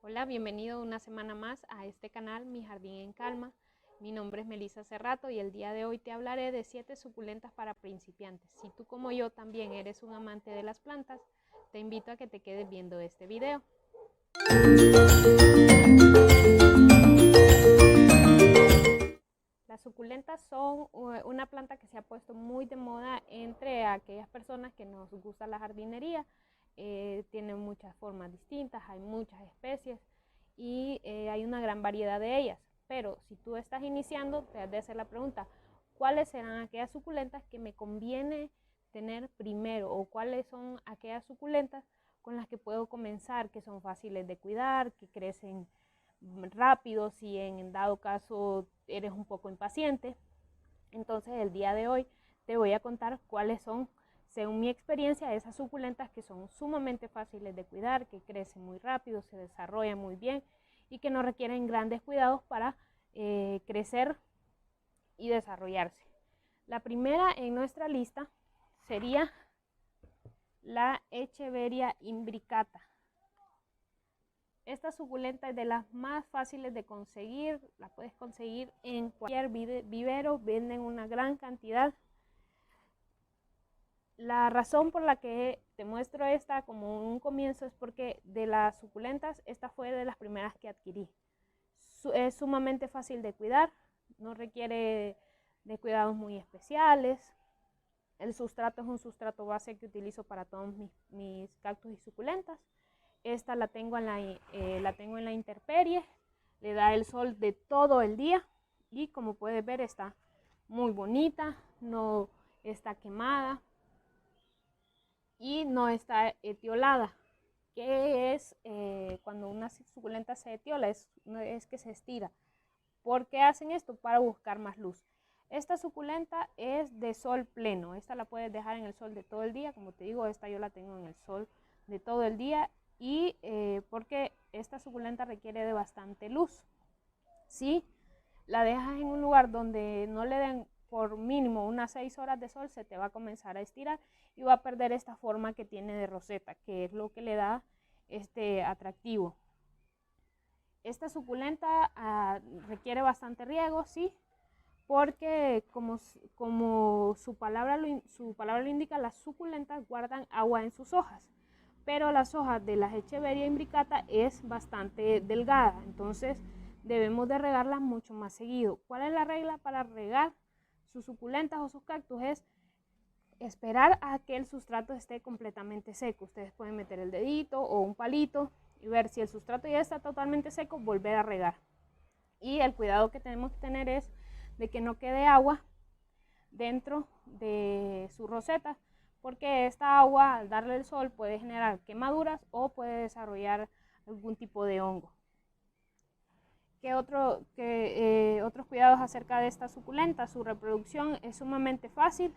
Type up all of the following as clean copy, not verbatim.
Hola, bienvenido una semana más a este canal Mi Jardín en Calma. Mi nombre es Melissa Cerrato y el día de hoy te hablaré de 7 suculentas para principiantes. Si tú como yo también eres un amante de las plantas, te invito a que te quedes viendo este video. Las suculentas son una planta que se ha puesto muy de moda entre aquellas personas que nos gusta la jardinería. Tienen muchas formas distintas, hay muchas especies y hay una gran variedad de ellas. Pero si tú estás iniciando, te has de hacer la pregunta, ¿cuáles serán aquellas suculentas que me conviene tener primero? ¿O cuáles son aquellas suculentas con las que puedo comenzar, que son fáciles de cuidar, que crecen rápido si en dado caso eres un poco impaciente? Entonces el día de hoy te voy a contar cuáles son, según mi experiencia, esas suculentas que son sumamente fáciles de cuidar, que crecen muy rápido, se desarrollan muy bien y que no requieren grandes cuidados para crecer y desarrollarse. La primera en nuestra lista sería la Echeveria imbricata. Esta suculenta es de las más fáciles de conseguir, la puedes conseguir en cualquier vivero, venden una gran cantidad. La razón por la que te muestro esta como un comienzo es porque de las suculentas, esta fue de las primeras que adquirí. Es sumamente fácil de cuidar, no requiere de cuidados muy especiales. El sustrato es un sustrato base que utilizo para todos mis cactus y suculentas. Esta la tengo en la intemperie, le da el sol de todo el día y como puedes ver está muy bonita, no está quemada y no está etiolada. ¿Qué es cuando una suculenta se etiola? Es que se estira. ¿Por qué hacen esto? Para buscar más luz. Esta suculenta es de sol pleno, esta la puedes dejar en el sol de todo el día, como te digo, esta yo la tengo en el sol de todo el día y porque esta suculenta requiere de bastante luz. Si la dejas en un lugar donde no le den por mínimo unas 6 horas de sol, se te va a comenzar a estirar y va a perder esta forma que tiene de roseta, que es lo que le da este atractivo. Esta suculenta requiere bastante riego, sí, porque como su palabra lo indica, las suculentas guardan agua en sus hojas, pero las hojas de las Echeveria imbricata es bastante delgada, entonces debemos de regarlas mucho más seguido. ¿Cuál es la regla para regar sus suculentas o sus cactus? Es esperar a que el sustrato esté completamente seco. Ustedes pueden meter el dedito o un palito y ver si el sustrato ya está totalmente seco, volver a regar. Y el cuidado que tenemos que tener es de que no quede agua dentro de su roseta, porque esta agua al darle el sol puede generar quemaduras o puede desarrollar algún tipo de hongo. Otros cuidados acerca de esta suculenta? Su reproducción es sumamente fácil.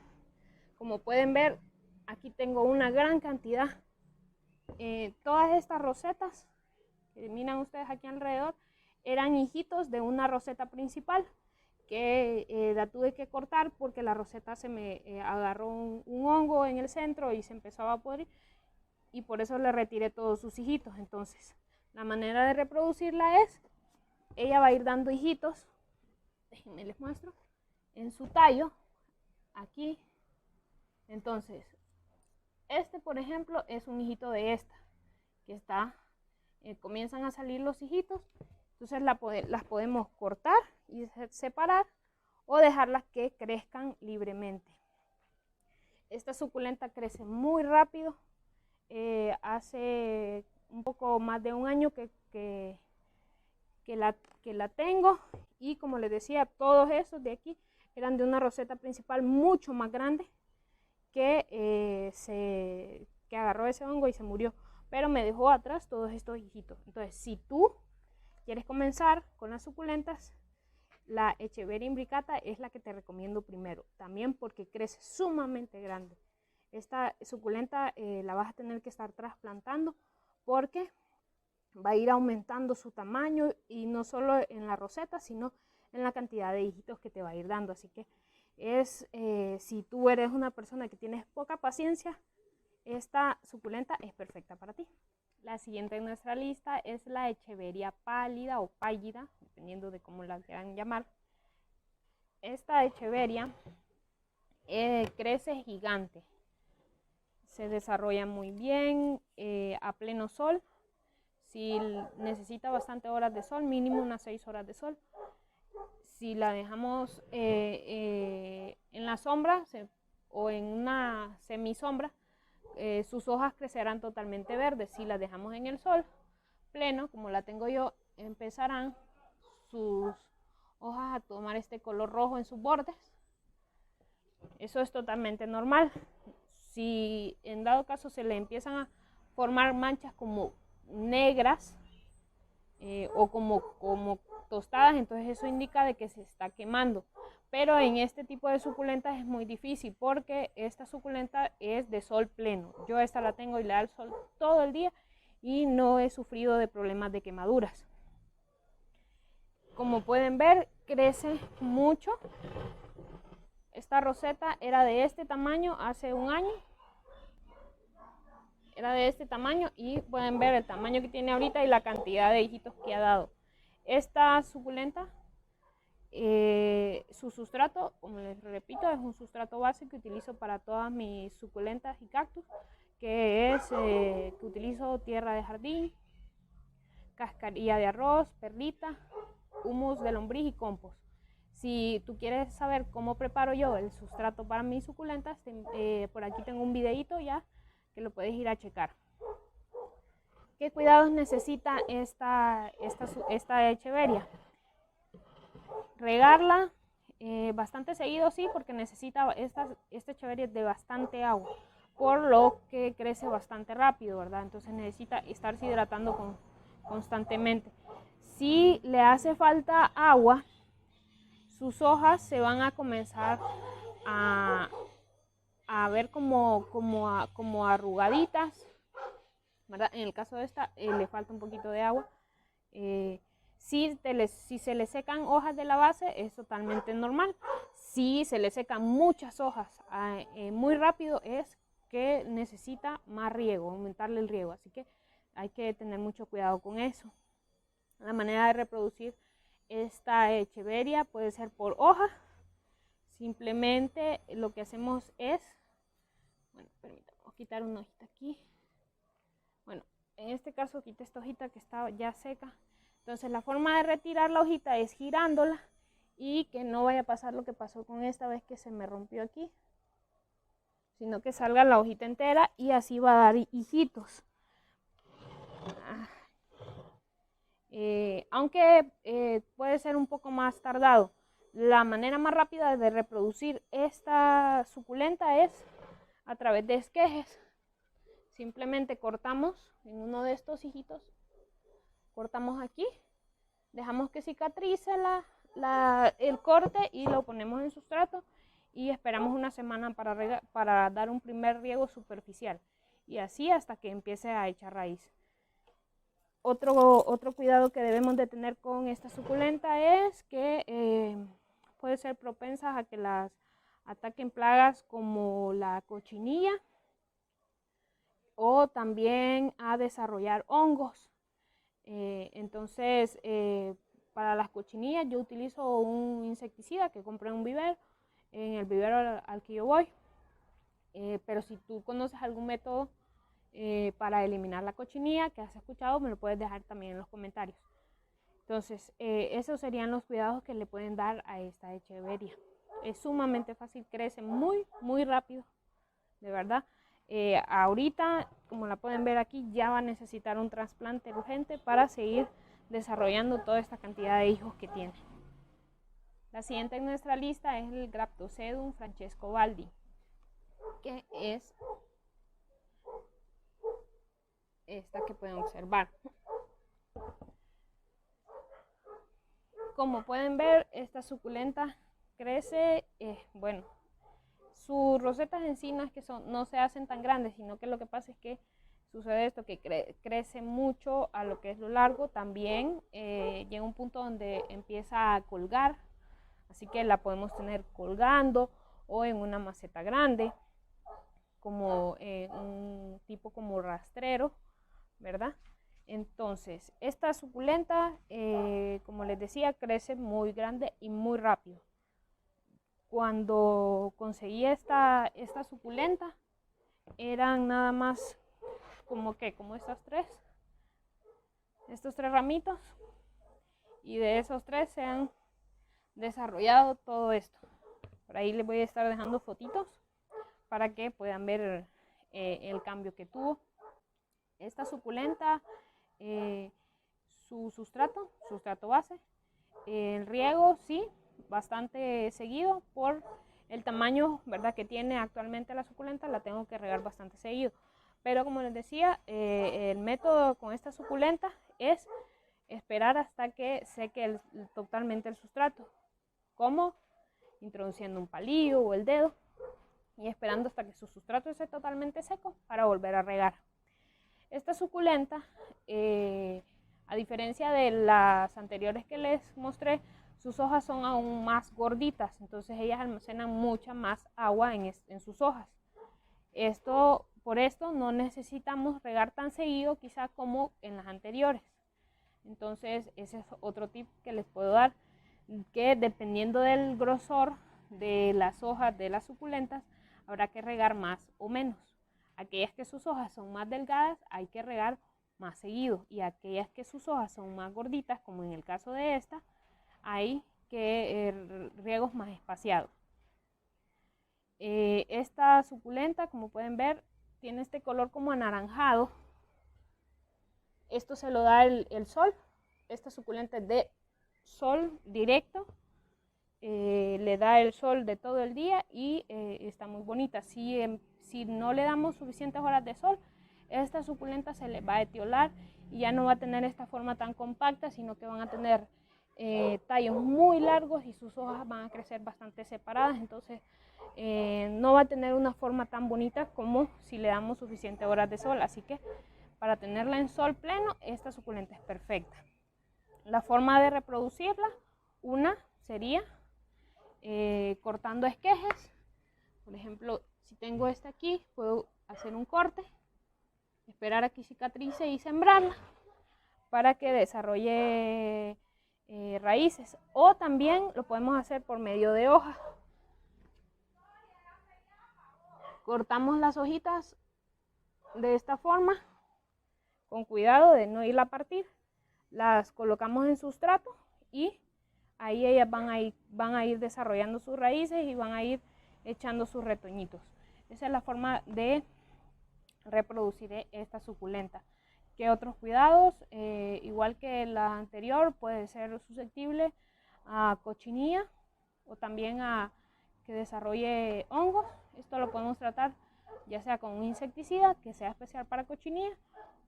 Como pueden ver, aquí tengo una gran cantidad. Todas estas rosetas que miran ustedes aquí alrededor eran hijitos de una roseta principal que la tuve que cortar porque la roseta se me agarró un hongo en el centro y se empezó a podrir y por eso le retiré todos sus hijitos. Entonces la manera de reproducirla es, ella va a ir dando hijitos, déjenme les muestro, en su tallo, aquí. Entonces este por ejemplo es un hijito de esta, que está, comienzan a salir los hijitos. Entonces las podemos cortar y separar o dejarlas que crezcan libremente. Esta suculenta crece muy rápido. Hace un poco más de un año que la tengo y como les decía, todos esos de aquí eran de una roseta principal mucho más grande que agarró ese hongo y se murió, pero me dejó atrás todos estos hijitos. Entonces si tú quieres comenzar con las suculentas, la Echeveria imbricata es la que te recomiendo primero, también porque crece sumamente grande. Esta suculenta la vas a tener que estar trasplantando porque va a ir aumentando su tamaño y no solo en la roseta, sino en la cantidad de hijitos que te va a ir dando. Así que si tú eres una persona que tienes poca paciencia, esta suculenta es perfecta para ti. La siguiente en nuestra lista es la echeveria pálida o pállida, dependiendo de cómo la quieran llamar. Esta echeveria crece gigante, se desarrolla muy bien a pleno sol. Si necesita bastante horas de sol, mínimo unas 6 horas de sol. Si la dejamos en la sombra o en una semisombra, sus hojas crecerán totalmente verdes. Si las dejamos en el sol pleno, como la tengo yo, empezarán sus hojas a tomar este color rojo en sus bordes. Eso es totalmente normal. Si en dado caso se le empiezan a formar manchas como negras o como tostadas, entonces eso indica de que se está quemando. Pero en este tipo de suculentas es muy difícil porque esta suculenta es de sol pleno. Yo esta la tengo y le da el sol todo el día y no he sufrido de problemas de quemaduras. Como pueden ver, crece mucho. Esta roseta era de este tamaño hace un año. Era de este tamaño y pueden ver el tamaño que tiene ahorita y la cantidad de hijitos que ha dado. Esta suculenta, su sustrato, como les repito, es un sustrato base que utilizo para todas mis suculentas y cactus, que es que utilizo tierra de jardín, cascarilla de arroz, perlita, humus de lombriz y compost. Si tú quieres saber cómo preparo yo el sustrato para mis suculentas, por aquí tengo un videito ya que lo puedes ir a checar. ¿Qué cuidados necesita esta echeveria? Regarla bastante seguido, sí, porque necesita esta echeveria de bastante agua, por lo que crece bastante rápido, ¿verdad? Entonces necesita estarse hidratando constantemente. Si le hace falta agua, sus hojas se van a comenzar a ver como arrugaditas, ¿verdad? En el caso de esta le falta un poquito de agua. Si se le secan hojas de la base es totalmente normal. Si se le secan muchas hojas muy rápido es que necesita más riego, aumentarle el riego. Así que hay que tener mucho cuidado con eso. La manera de reproducir esta echeveria puede ser por hoja. Simplemente lo que hacemos es, bueno, permítame, voy a quitar una hojita aquí. Bueno, en este caso quité esta hojita que está ya seca. Entonces la forma de retirar la hojita es girándola y que no vaya a pasar lo que pasó con esta vez que se me rompió aquí, sino que salga la hojita entera y así va a dar hijitos. Aunque puede ser un poco más tardado. La manera más rápida de reproducir esta suculenta es a través de esquejes. Simplemente cortamos en uno de estos hijitos, cortamos aquí, dejamos que cicatrice el corte y lo ponemos en sustrato y esperamos una semana para dar un primer riego superficial y así hasta que empiece a echar raíz. Otro cuidado que debemos de tener con esta suculenta es que puede ser propensa a que las ataquen plagas como la cochinilla o también a desarrollar hongos. Entonces, para las cochinillas yo utilizo un insecticida que compré en un vivero, en el vivero al que yo voy. Pero si tú conoces algún método para eliminar la cochinilla que has escuchado, me lo puedes dejar también en los comentarios. Entonces, esos serían los cuidados que le pueden dar a esta echeveria. Es sumamente fácil, crece muy, muy rápido, de verdad. Ahorita, como la pueden ver aquí, ya va a necesitar un trasplante urgente para seguir desarrollando toda esta cantidad de hijos que tiene. La siguiente en nuestra lista es el Graptocedum francescobaldi, que es esta que pueden observar. Como pueden ver, esta suculenta crece, bueno, sus rosetas en sí no es que no se hacen tan grandes, sino que lo que pasa es que sucede esto, que crece mucho a lo que es lo largo. También llega un punto donde empieza a colgar, así que la podemos tener colgando o en una maceta grande, como un tipo como rastrero, ¿verdad? Entonces, esta suculenta, como les decía, crece muy grande y muy rápido. Cuando conseguí esta suculenta, eran nada más como estos tres ramitos, y de esos tres se han desarrollado todo esto. Por ahí les voy a estar dejando fotitos para que puedan ver el cambio que tuvo esta suculenta. Su sustrato base, el riego sí, bastante seguido por el tamaño, ¿verdad?, que tiene actualmente la suculenta. La tengo que regar bastante seguido, pero como les decía, el método con esta suculenta es esperar hasta que seque totalmente el sustrato, como introduciendo un palillo o el dedo y esperando hasta que su sustrato esté totalmente seco para volver a regar. Esta suculenta, a diferencia de las anteriores que les mostré, sus hojas son aún más gorditas, entonces ellas almacenan mucha más agua en sus hojas. Por esto no necesitamos regar tan seguido quizá como en las anteriores. Entonces ese es otro tip que les puedo dar, que dependiendo del grosor de las hojas de las suculentas habrá que regar más o menos. Aquellas que sus hojas son más delgadas hay que regar más seguido, y aquellas que sus hojas son más gorditas, como en el caso de esta, hay que riegos más espaciados. Esta suculenta, como pueden ver, tiene este color como anaranjado. Esto se lo da el sol. Esta suculenta es de sol directo, le da el sol de todo el día y está muy bonita. Si no le damos suficientes horas de sol, esta suculenta se le va a etiolar y ya no va a tener esta forma tan compacta, sino que van a tener tallos muy largos y sus hojas van a crecer bastante separadas. Entonces no va a tener una forma tan bonita como si le damos suficientes horas de sol. Así que para tenerla en sol pleno, esta suculenta es perfecta. La forma de reproducirla, una sería cortando esquejes. Por ejemplo, si tengo esta aquí, puedo hacer un corte, esperar a que cicatrice y sembrarla para que desarrolle raíces. O también lo podemos hacer por medio de hojas. Cortamos las hojitas de esta forma, con cuidado de no irla a partir. Las colocamos en sustrato y ahí ellas van a ir desarrollando sus raíces y van a ir echando sus retoñitos. Esa es la forma de reproducir esta suculenta. ¿Qué otros cuidados? Igual que la anterior, puede ser susceptible a cochinilla o también a que desarrolle hongos. Esto lo podemos tratar ya sea con un insecticida que sea especial para cochinilla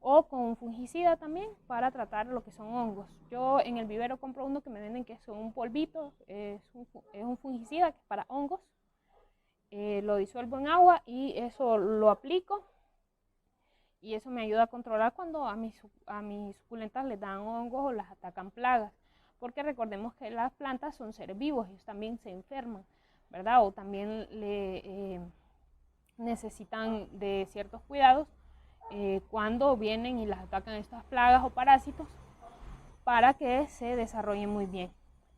o con un fungicida también para tratar lo que son hongos. Yo en el vivero compro uno que me venden que es un polvito, es un fungicida que es para hongos. Lo disuelvo en agua y eso lo aplico, y eso me ayuda a controlar cuando a mis suculentas les dan hongos o las atacan plagas, porque recordemos que las plantas son seres vivos, ellos también se enferman, ¿verdad? O también necesitan de ciertos cuidados cuando vienen y las atacan estas plagas o parásitos para que se desarrollen muy bien.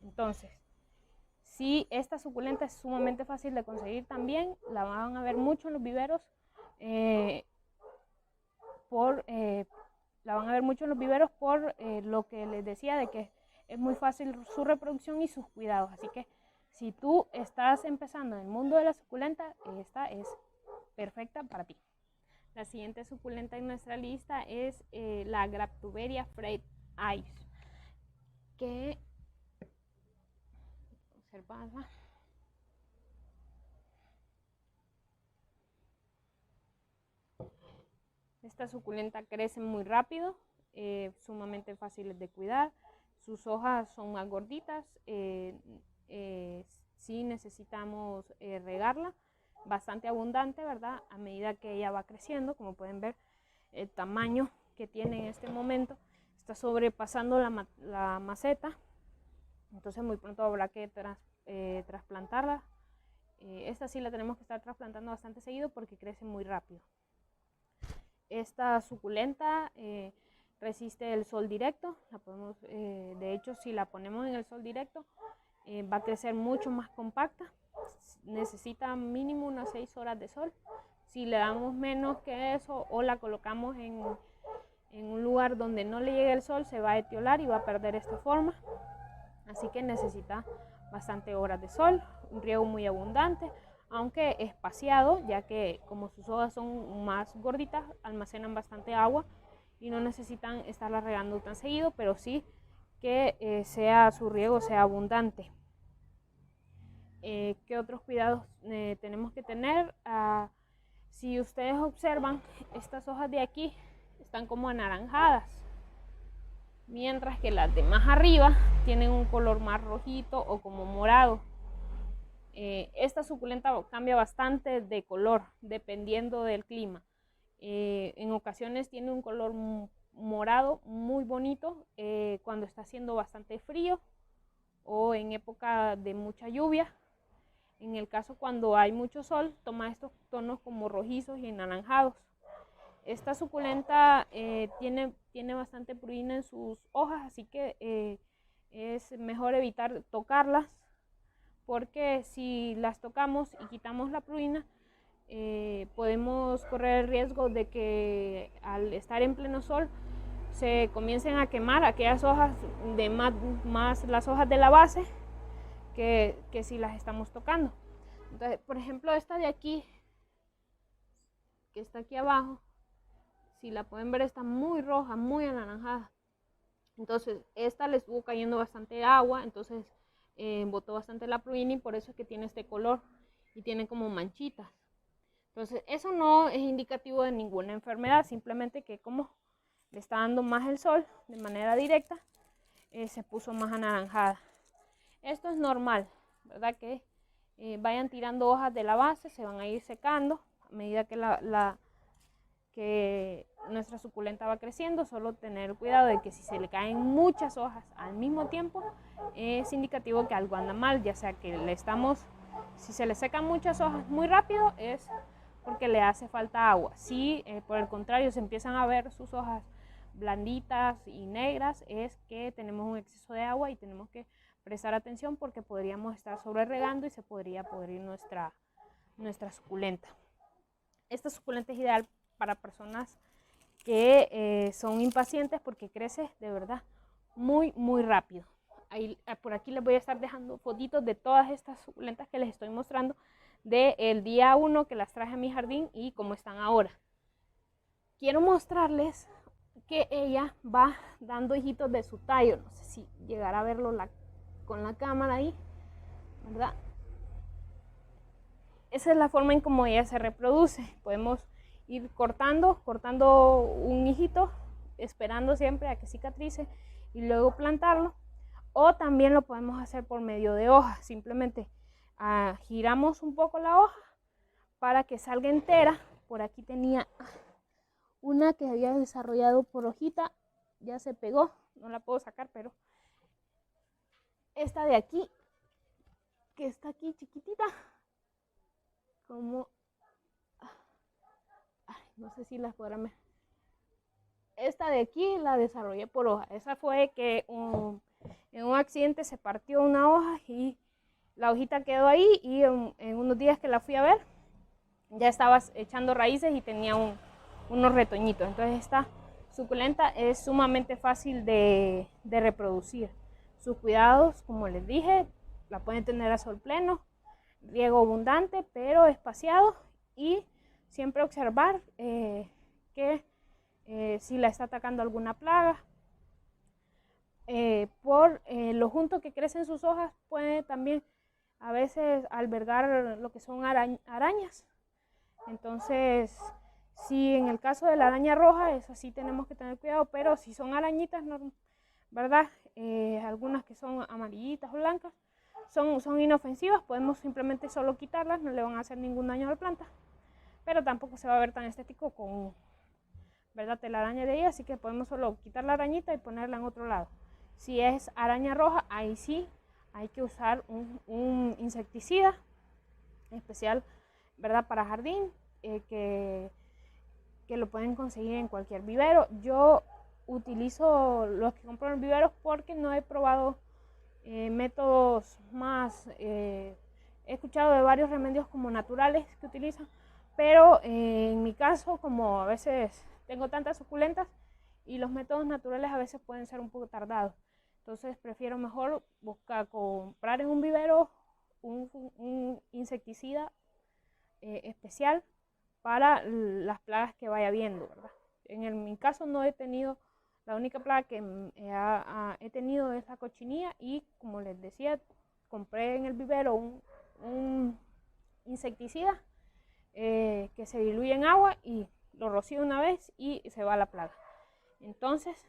Entonces, si esta suculenta es sumamente fácil de conseguir también, la van a ver mucho en los viveros, por lo que les decía de que es muy fácil su reproducción y sus cuidados. Así que si tú estás empezando en el mundo de la suculenta, esta es perfecta para ti. La siguiente suculenta en nuestra lista es la Graptuberia Fried Ice, que observada. Esta suculenta crece muy rápido, sumamente fáciles de cuidar. Sus hojas son más gorditas, sí necesitamos regarla bastante abundante, ¿verdad? A medida que ella va creciendo, como pueden ver, el tamaño que tiene en este momento está sobrepasando la maceta, entonces muy pronto habrá que trasplantarla. Esta sí la tenemos que estar trasplantando bastante seguido porque crece muy rápido. Esta suculenta resiste el sol directo. De hecho, si la ponemos en el sol directo, va a crecer mucho más compacta. Necesita mínimo unas 6 horas de sol. Si le damos menos que eso o la colocamos en un lugar donde no le llegue el sol, se va a etiolar y va a perder esta forma. Así que necesita bastante horas de sol, un riego muy abundante, aunque espaciado, ya que como sus hojas son más gorditas, almacenan bastante agua y no necesitan estarla regando tan seguido, pero sí que su riego sea abundante. ¿Qué otros cuidados tenemos que tener? Si ustedes observan, estas hojas de aquí están como anaranjadas, mientras que las de más arriba tienen un color más rojito o como morado. Esta suculenta cambia bastante de color dependiendo del clima. En ocasiones tiene un color morado muy bonito cuando está haciendo bastante frío o en época de mucha lluvia. En el caso cuando hay mucho sol, toma estos tonos como rojizos y anaranjados. Esta suculenta tiene bastante purina en sus hojas, así que es mejor evitar tocarlas, porque si las tocamos y quitamos la purina, podemos correr el riesgo de que al estar en pleno sol se comiencen a quemar aquellas hojas más las hojas de la base que si las estamos tocando. Entonces, por ejemplo, esta de aquí, que está aquí abajo, si la pueden ver, está muy roja, muy anaranjada. Entonces, esta le estuvo cayendo bastante agua, entonces botó bastante la pruina y por eso es que tiene este color y tiene como manchitas. Entonces, eso no es indicativo de ninguna enfermedad, simplemente que como le está dando más el sol de manera directa, se puso más anaranjada. Esto es normal, ¿verdad? Que vayan tirando hojas de la base, se van a ir secando a medida que nuestra suculenta va creciendo. Solo tener cuidado de que si se le caen muchas hojas al mismo tiempo, es indicativo que algo anda mal, ya sea que si se le secan muchas hojas muy rápido, es porque le hace falta agua. Si por el contrario se empiezan a ver sus hojas blanditas y negras, es que tenemos un exceso de agua y tenemos que prestar atención porque podríamos estar sobre regando y se podría podrir nuestra suculenta. Esta suculenta es ideal para personas que son impacientes porque crece de verdad muy rápido. Por aquí les voy a estar dejando fotitos de todas estas suculentas que les estoy mostrando del día 1 que las traje a mi jardín y cómo están ahora. Quiero mostrarles que ella va dando hijitos de su tallo. No sé si llegará a verlo con la cámara ahí, ¿verdad? Esa es la forma en cómo ella se reproduce. Podemos ir cortando un hijito, esperando siempre a que cicatrice y luego plantarlo. O también lo podemos hacer por medio de hojas. Simplemente giramos un poco la hoja para que salga entera. Por aquí tenía una que había desarrollado por hojita, ya se pegó, no la puedo sacar, pero esta de aquí, que está aquí chiquitita, como, no sé si las podrán ver. Esta de aquí la desarrollé por hoja. Esa fue que en un accidente se partió una hoja y la hojita quedó ahí y en unos días que la fui a ver, ya estaba echando raíces y tenía unos retoñitos. Entonces esta suculenta es sumamente fácil de reproducir. Sus cuidados, como les dije, la pueden tener a sol pleno, riego abundante pero espaciado y siempre observar que si la está atacando alguna plaga. Por lo junto que crecen sus hojas, puede también a veces albergar lo que son arañas. Entonces, si en el caso de la araña roja, eso sí tenemos que tener cuidado, pero si son arañitas, ¿verdad? Algunas que son amarillitas o blancas, son inofensivas, podemos simplemente solo quitarlas, no le van a hacer ningún daño a la planta, pero tampoco se va a ver tan estético con, ¿verdad?, telaraña de ella, así que podemos solo quitar la arañita y ponerla en otro lado. Si es araña roja, ahí sí hay que usar un insecticida especial, ¿verdad?, para jardín, que que lo pueden conseguir en cualquier vivero. Yo utilizo los que compro en los viveros porque no he probado métodos más. He escuchado de varios remedios como naturales que utilizan, pero en mi caso, como a veces tengo tantas suculentas y los métodos naturales a veces pueden ser un poco tardados, entonces prefiero mejor comprar en un vivero un insecticida especial para las plagas que vaya viendo, ¿verdad? Mi caso no he tenido, la única plaga que he tenido es la cochinilla, y como les decía, compré en el vivero un insecticida que se diluye en agua y lo rocío una vez y se va la plaga. Entonces,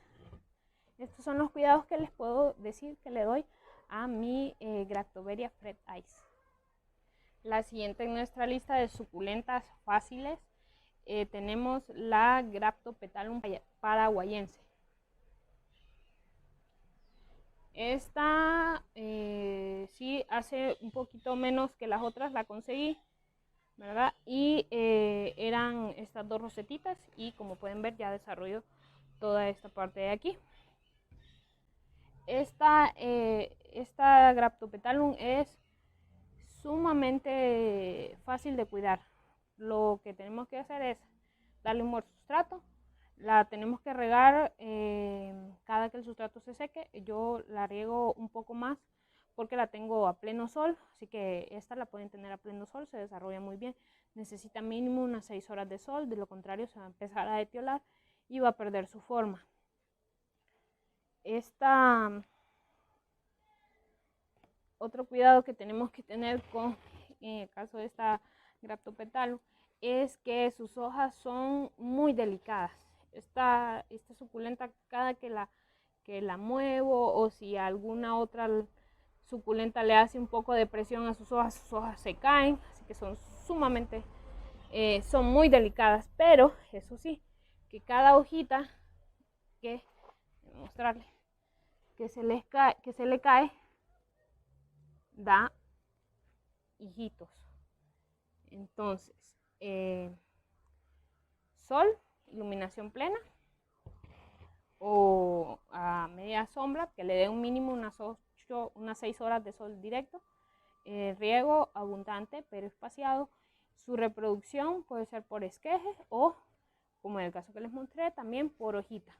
estos son los cuidados que les puedo decir que le doy a mi Graptoveria Fred Ice. La siguiente en nuestra lista de suculentas fáciles tenemos la Graptopetalum paraguayense. Esta sí hace un poquito menos que las otras, la conseguí, ¿verdad? Y eran estas dos rosetitas, y como pueden ver ya desarrollo toda esta parte de aquí. Esta Graptopetalum es sumamente fácil de cuidar. Lo que tenemos que hacer es darle un buen sustrato. La tenemos que regar cada que el sustrato se seque. Yo la riego un poco más porque la tengo a pleno sol, así que esta la pueden tener a pleno sol, se desarrolla muy bien. Necesita mínimo unas 6 horas de sol, de lo contrario se va a empezar a etiolar y va a perder su forma. Otro cuidado que tenemos que tener en el caso de esta Graptopetalum es que sus hojas son muy delicadas. Esta suculenta, cada que la muevo, o si alguna otra suculenta le hace un poco de presión a sus hojas se caen, así que son son muy delicadas. Pero eso sí, que cada hojita mostrarle que se le cae da hijitos. Entonces, sol, iluminación plena o a media sombra, que le dé un mínimo unas 6 horas de sol directo, riego abundante pero espaciado. Su reproducción puede ser por esqueje o, como en el caso que les mostré, también por hojita.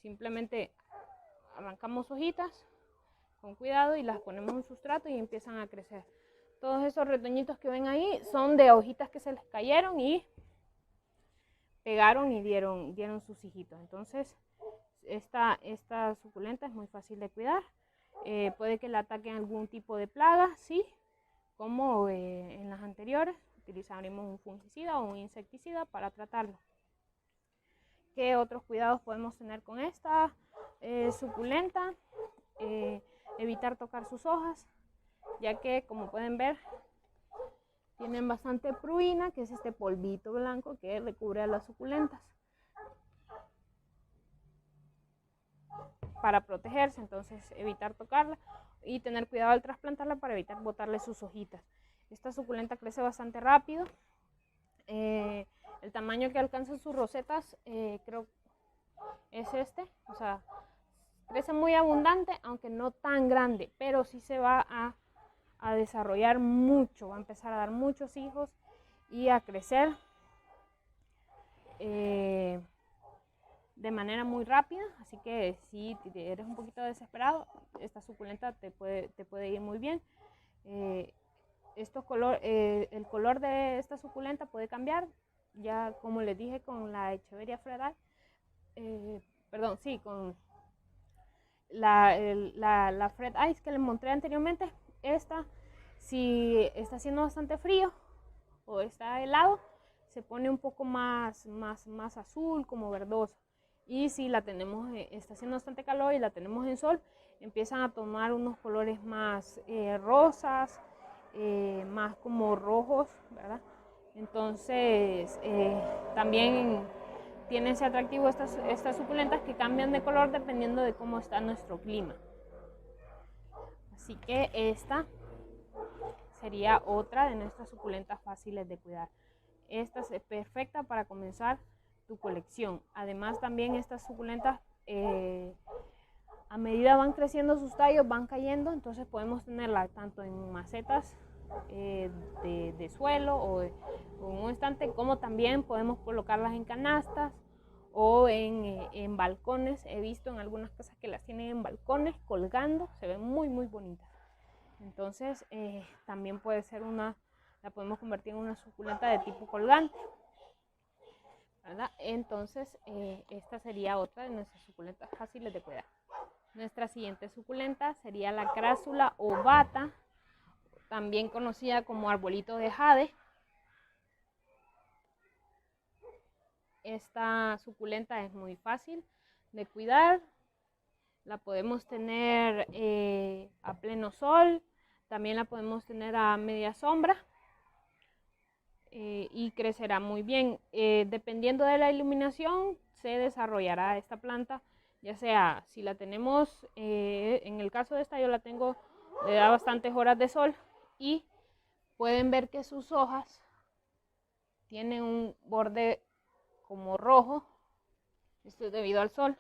Simplemente arrancamos hojitas con cuidado y las ponemos en sustrato y empiezan a crecer. Todos esos retoñitos que ven ahí son de hojitas que se les cayeron y pegaron y dieron sus hijitos. Entonces, esta suculenta es muy fácil de cuidar. Puede que le ataquen algún tipo de plaga, sí, como en las anteriores. Utilizaremos un fungicida o un insecticida para tratarlo. ¿Qué otros cuidados podemos tener con esta suculenta? Evitar tocar sus hojas, ya que, como pueden ver, tienen bastante pruina, que es este polvito blanco que recubre a las suculentas para protegerse. Entonces, evitar tocarla y tener cuidado al trasplantarla para evitar botarle sus hojitas. Esta suculenta crece bastante rápido. El tamaño que alcanzan sus rosetas creo es o sea, crece muy abundante, aunque no tan grande, pero sí se va a desarrollar mucho, va a empezar a dar muchos hijos y a crecer de manera muy rápida. Así que si eres un poquito desesperado, esta suculenta te puede ir muy bien. El color de esta suculenta puede cambiar, ya como les dije con la Echeveria Fred Ice, con la Fred Ice que les mostré anteriormente. Si está haciendo bastante frío o está helado, se pone un poco más azul, como verdoso. Y si está haciendo bastante calor y la tenemos en sol, empiezan a tomar unos colores más rosas, más como rojos, ¿verdad? Entonces, también tienen ese atractivo estas suculentas que cambian de color dependiendo de cómo está nuestro clima. Así que esta sería otra de nuestras suculentas fáciles de cuidar. Esta es perfecta para comenzar tu colección. Además también estas suculentas a medida van creciendo sus tallos, van cayendo, entonces podemos tenerla tanto en macetas de suelo o en un estante, como también podemos colocarlas en canastas o en balcones. He visto en algunas casas que las tienen en balcones colgando, se ven muy bonitas. Entonces también puede ser la podemos convertir en una suculenta de tipo colgante, ¿verdad? Entonces esta sería otra de nuestras suculentas fáciles de cuidar. Nuestra siguiente suculenta sería la crásula ovata, también conocida como arbolito de jade. Esta suculenta es muy fácil de cuidar. La podemos tener a pleno sol, también la podemos tener a media sombra y crecerá muy bien. Dependiendo de la iluminación se desarrollará esta planta, ya sea si la tenemos, en el caso de esta yo la tengo, le da bastantes horas de sol y pueden ver que sus hojas tienen un borde como rojo. Esto es debido al sol.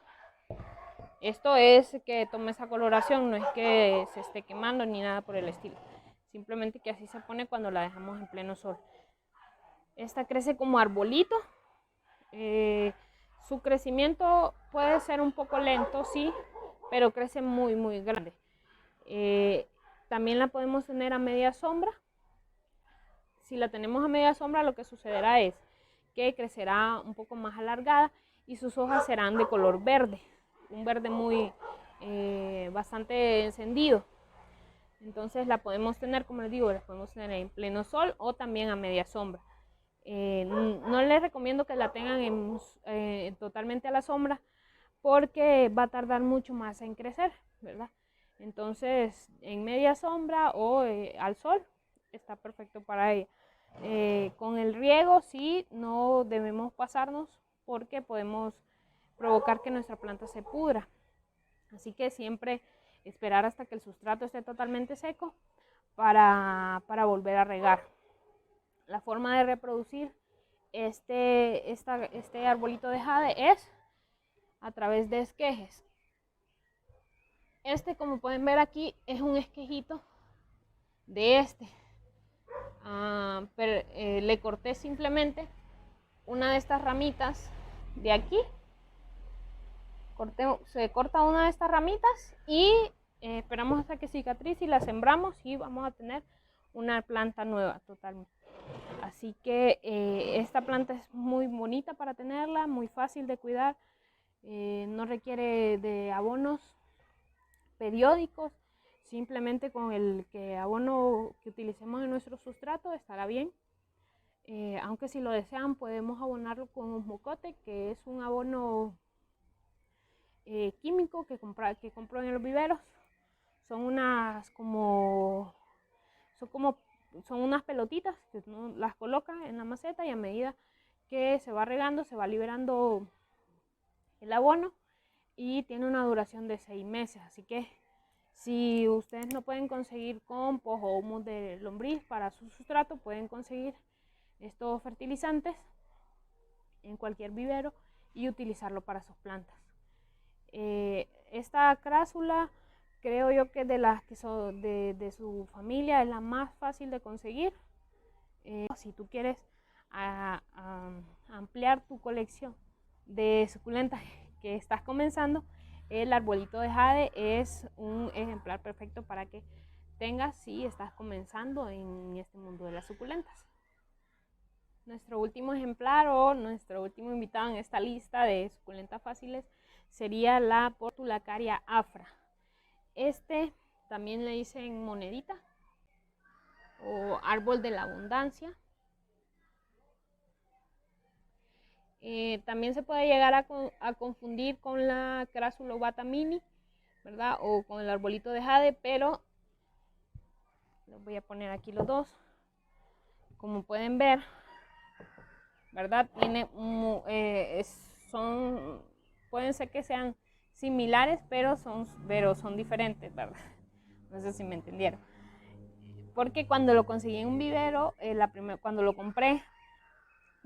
Esto es que tome esa coloración, no es que se esté quemando ni nada por el estilo. Simplemente que así se pone cuando la dejamos en pleno sol. Esta crece como arbolito. Su crecimiento puede ser un poco lento, sí, pero crece muy grande. También la podemos tener a media sombra. Si la tenemos a media sombra, lo que sucederá es que crecerá un poco más alargada y sus hojas serán de color verde, un verde bastante encendido. Entonces la podemos tener, como les digo, la podemos tener en pleno sol o también a media sombra. No les recomiendo que la tengan totalmente a la sombra, porque va a tardar mucho más en crecer, ¿verdad? Entonces en media sombra o al sol está perfecto para ella. Con el riego sí no debemos pasarnos, porque podemos provocar que nuestra planta se pudra. Así que siempre esperar hasta que el sustrato esté totalmente seco para volver a regar. La forma de reproducir este arbolito de jade es a través de esquejes. Como pueden ver aquí, es un esquejito de le corté simplemente una de estas ramitas de aquí. Se corta una de estas ramitas y esperamos hasta que cicatrice y la sembramos y vamos a tener una planta nueva totalmente. Así que esta planta es muy bonita para tenerla, muy fácil de cuidar, no requiere de abonos periódicos, simplemente con el abono que utilicemos en nuestro sustrato estará bien. Aunque si lo desean podemos abonarlo con un mocote, que es un abono químico que compro en los viveros. Son unas pelotitas que uno las coloca en la maceta y a medida que se va regando se va liberando el abono y tiene una duración de 6 meses. Así que si ustedes no pueden conseguir compost o humus de lombriz para su sustrato, pueden conseguir estos fertilizantes en cualquier vivero y utilizarlo para sus plantas. Esta crásula creo yo que de las que son de su familia es la más fácil de conseguir. Si tú quieres ampliar tu colección de suculentas que estás comenzando, el arbolito de jade es un ejemplar perfecto para que tengas si estás comenzando en este mundo de las suculentas. Nuestro último ejemplar o nuestro último invitado en esta lista de suculentas fáciles sería la Portulacaria afra. También le dicen monedita o árbol de la abundancia. También se puede llegar a confundir con la crásula ovata mini, ¿verdad? O con el arbolito de jade, pero les voy a poner aquí los dos. Como pueden ver, ¿verdad? Pueden ser que sean similares, pero son diferentes, ¿verdad? No sé si me entendieron. Porque cuando lo conseguí en un vivero, cuando lo compré,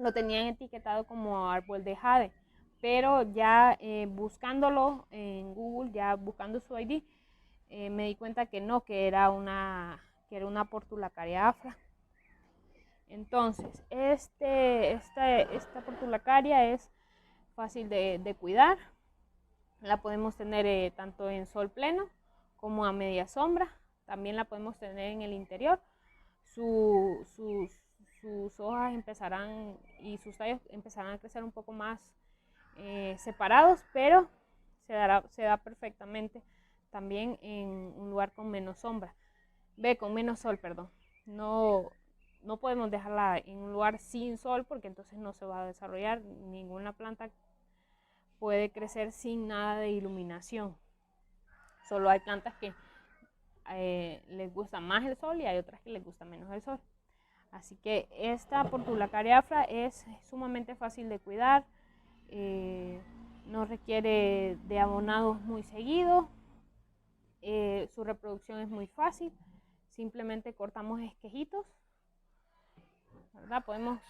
lo tenían etiquetado como árbol de jade, pero ya buscándolo en Google, ya buscando su ID, me di cuenta que no, que era una Portulacaria afra. Entonces, esta Portulacaria es fácil de cuidar. La podemos tener tanto en sol pleno como a media sombra. También la podemos tener en el interior. Sus hojas empezarán y sus tallos empezarán a crecer un poco más separados, pero se da perfectamente también en un lugar con menos sombra. Con menos sol, perdón. No podemos dejarla en un lugar sin sol porque entonces no se va a desarrollar. Ninguna planta puede crecer sin nada de iluminación. Solo hay plantas que les gusta más el sol y hay otras que les gusta menos el sol. Así que esta Portulacaria afra es sumamente fácil de cuidar, no requiere de abonados muy seguido, su reproducción es muy fácil, simplemente cortamos esquejitos, ¿verdad? Podemos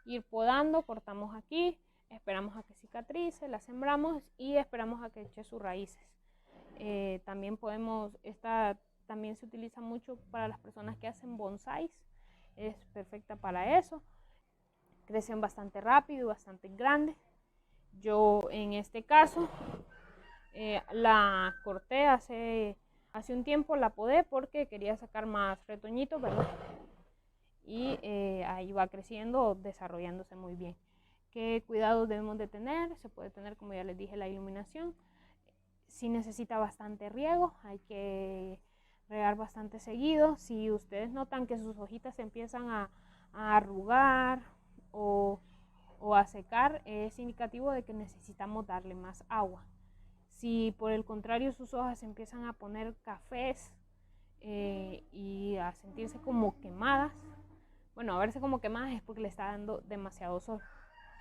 ir podando, cortamos aquí, esperamos a que cicatrice, la sembramos y esperamos a que eche sus raíces. Esta también se utiliza mucho para las personas que hacen bonsáis, es perfecta para eso, crecen bastante rápido y bastante grandes. Yo en este caso la corté hace un tiempo, la podé porque quería sacar más retoñitos, ¿verdad? Y ahí va creciendo, desarrollándose muy bien. ¿Qué cuidados debemos de tener? Se puede tener, como ya les dije, la iluminación. Si necesita bastante riego, hay que regar bastante seguido. Si ustedes notan que sus hojitas se empiezan a arrugar o a secar, es indicativo de que necesitamos darle más agua. Si por el contrario sus hojas se empiezan a poner cafés y a sentirse como quemadas, bueno, a verse como quemadas es porque le está dando demasiado sol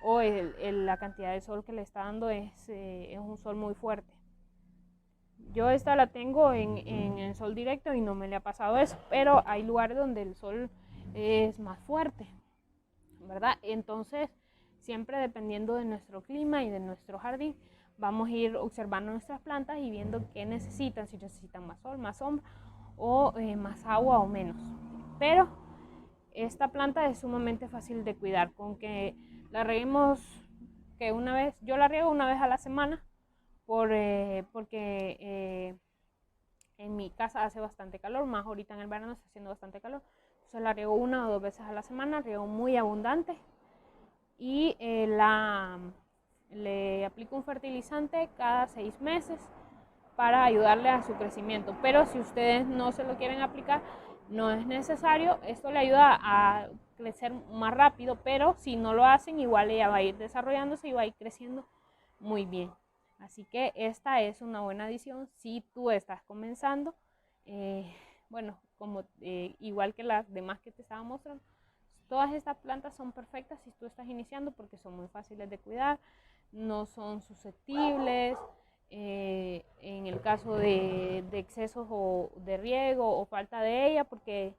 o la cantidad de sol que le está dando es un sol muy fuerte. Yo esta la tengo en sol directo y no me le ha pasado eso, pero hay lugares donde el sol es más fuerte, ¿verdad? Entonces, siempre dependiendo de nuestro clima y de nuestro jardín, vamos a ir observando nuestras plantas y viendo qué necesitan, si necesitan más sol, más sombra o más agua o menos. Pero esta planta es sumamente fácil de cuidar, con que la reguemos yo la riego una vez a la semana porque en mi casa hace bastante calor, más ahorita en el verano está haciendo bastante calor, entonces la riego 1 o 2 veces a la semana, riego muy abundante y le aplico un fertilizante cada 6 meses para ayudarle a su crecimiento, pero si ustedes no se lo quieren aplicar, no es necesario. Esto le ayuda a crecer más rápido, pero si no lo hacen, igual ella va a ir desarrollándose y va a ir creciendo muy bien. Así que esta es una buena adición si tú estás comenzando. Bueno, igual que las demás que te estaba mostrando, todas estas plantas son perfectas si tú estás iniciando porque son muy fáciles de cuidar, no son susceptibles. En el caso de excesos o de riego o falta de ella, porque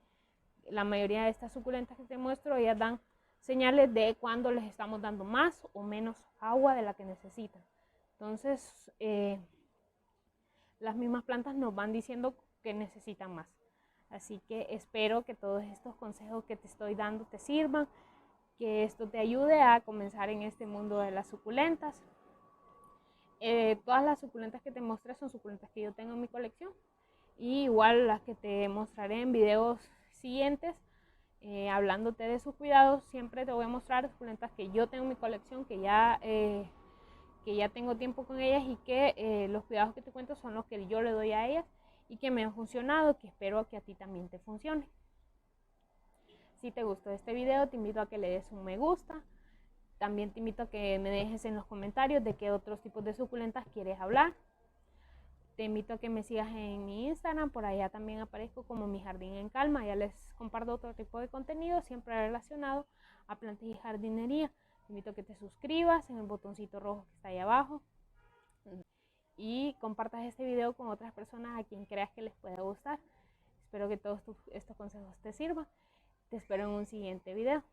la mayoría de estas suculentas que te muestro, ellas dan señales de cuando les estamos dando más o menos agua de la que necesitan. Entonces, las mismas plantas nos van diciendo que necesitan más. Así que espero que todos estos consejos que te estoy dando te sirvan, que esto te ayude a comenzar en este mundo de las suculentas. Todas las suculentas que te mostré son suculentas que yo tengo en mi colección, y igual las que te mostraré en videos siguientes hablándote de sus cuidados. Siempre te voy a mostrar suculentas que yo tengo en mi colección, que ya tengo tiempo con ellas y que los cuidados que te cuento son los que yo le doy a ellas y que me han funcionado, que espero que a ti también te funcione. Si te gustó este video, te invito a que le des un me gusta. También te invito a que me dejes en los comentarios de qué otros tipos de suculentas quieres hablar. Te invito a que me sigas en mi Instagram, por allá también aparezco como Mi Jardín en Calma. Ya les comparto otro tipo de contenido siempre relacionado a plantas y jardinería. Te invito a que te suscribas en el botoncito rojo que está ahí abajo y compartas este video con otras personas a quien creas que les pueda gustar. Espero que todos estos consejos te sirvan. Te espero en un siguiente video.